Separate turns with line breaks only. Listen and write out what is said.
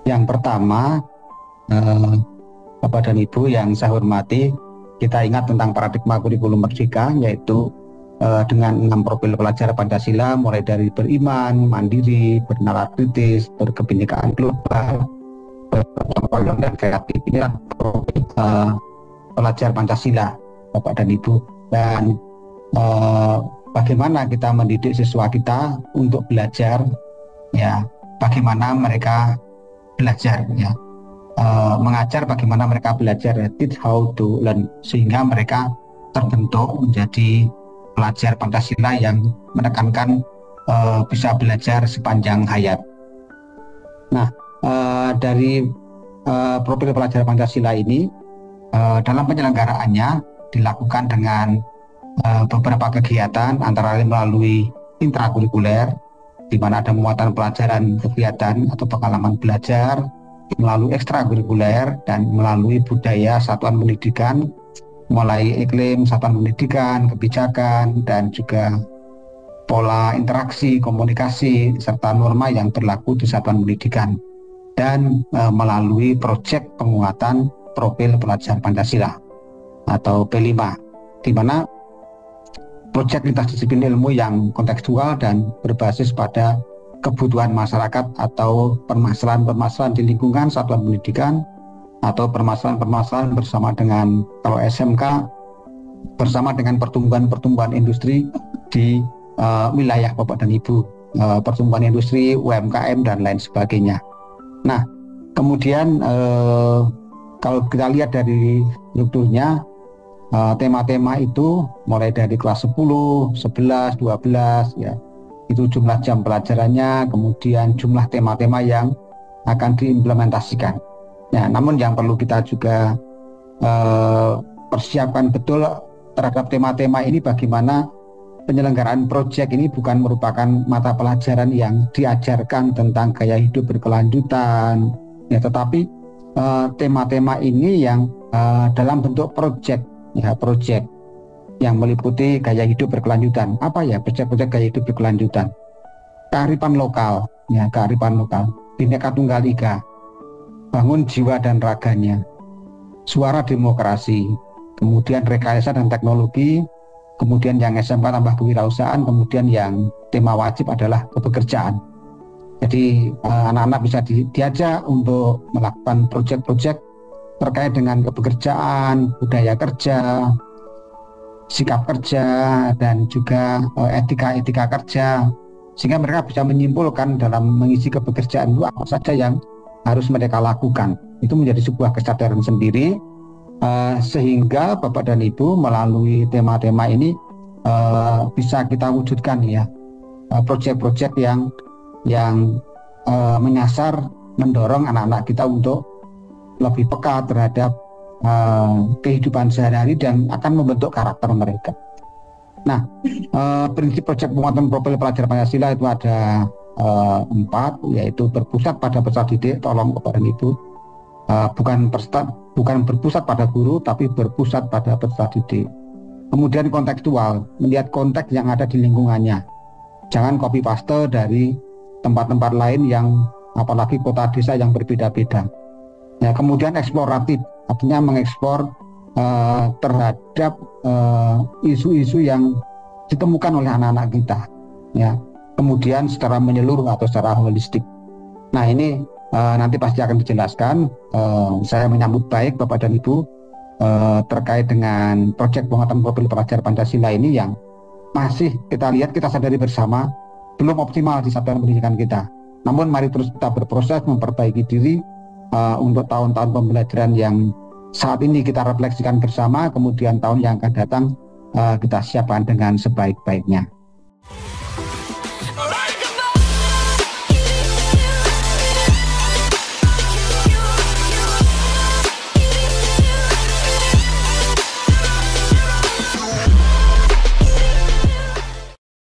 Yang pertama, eh, Bapak dan Ibu yang saya hormati, kita ingat tentang paradigma kurikulum merdeka, yaitu dengan 6 profil pelajar Pancasila, mulai dari beriman, mandiri, bernalar kritis, berkebinekaan global, bergotong royong dan kreatif. Inilah profil pelajar Pancasila, Bapak dan Ibu. Dan bagaimana kita mendidik siswa kita untuk belajar, ya, bagaimana mereka belajar, ya, mengajar bagaimana mereka belajar, teach how to learn, sehingga mereka terbentuk menjadi pelajar Pancasila yang menekankan bisa belajar sepanjang hayat. Nah, dari profil pelajar Pancasila ini dalam penyelenggaraannya dilakukan dengan beberapa kegiatan, antara lain melalui intrakurikuler, di mana ada muatan pelajaran kegiatan atau pengalaman belajar, melalui ekstrakurikuler, dan melalui budaya satuan pendidikan, mulai iklim satuan pendidikan, kebijakan, dan juga pola interaksi, komunikasi, serta norma yang berlaku di satuan pendidikan, dan melalui proyek penguatan profil pelajar Pancasila atau P5, di mana proyek lintas disiplin ilmu yang kontekstual dan berbasis pada kebutuhan masyarakat atau permasalahan-permasalahan di lingkungan satuan pendidikan, atau permasalahan-permasalahan bersama dengan, kalau SMK, bersama dengan pertumbuhan industri di wilayah Bapak dan Ibu, pertumbuhan industri, UMKM, dan lain sebagainya. Nah, kemudian kalau kita lihat dari strukturnya, tema-tema itu mulai dari kelas 10, 11, 12, ya, itu jumlah jam pelajarannya, kemudian jumlah tema-tema yang akan diimplementasikan. Ya, namun yang perlu kita juga persiapkan betul terhadap tema-tema ini, bagaimana penyelenggaraan proyek ini bukan merupakan mata pelajaran yang diajarkan tentang gaya hidup berkelanjutan, ya, tetapi tema-tema ini yang dalam bentuk proyek, ya, proyek yang meliputi gaya hidup berkelanjutan. Apa ya proyek-proyek gaya hidup berkelanjutan? Kearifan lokal, ya, kearifan lokal, Bhinneka Tunggal Ika, bangun jiwa dan raganya, suara demokrasi, kemudian rekayasa dan teknologi, kemudian yang SMK tambah kewirausahaan, kemudian yang tema wajib adalah kepekerjaan. Jadi anak-anak bisa diajak untuk melakukan proyek-proyek terkait dengan kepekerjaan, budaya kerja, sikap kerja, dan juga etika-etika kerja, sehingga mereka bisa menyimpulkan dalam mengisi kepekerjaan itu apa saja yang harus mereka lakukan. Itu menjadi sebuah kesadaran sendiri, sehingga Bapak dan Ibu melalui tema-tema ini bisa kita wujudkan, ya, proyek-proyek yang menyasar, mendorong anak-anak kita untuk lebih peka terhadap kehidupan sehari-hari dan akan membentuk karakter mereka. Nah, prinsip proyek penguatan profil pelajar Pancasila itu ada 4, yaitu berpusat pada peserta didik. Tolong Bapak dan Ibu, bukan berpusat pada guru, tapi berpusat pada peserta didik. Kemudian kontekstual, melihat konteks yang ada di lingkungannya. Jangan copy paste dari tempat-tempat lain yang, apalagi kota desa yang berbeda-beda. Ya, kemudian eksploratif, artinya mengeksplor terhadap isu-isu yang ditemukan oleh anak-anak kita, ya. Kemudian secara menyeluruh atau secara holistik. Nah, ini nanti pasti akan dijelaskan. Saya menyambut baik Bapak dan Ibu terkait dengan proyek penguatan profil pelajar Pancasila ini yang masih kita lihat, kita sadari bersama belum optimal di satuan pendidikan kita. Namun mari terus kita berproses memperbaiki diri untuk tahun-tahun pembelajaran yang saat ini kita refleksikan bersama, kemudian tahun yang akan datang kita siapkan dengan sebaik-baiknya.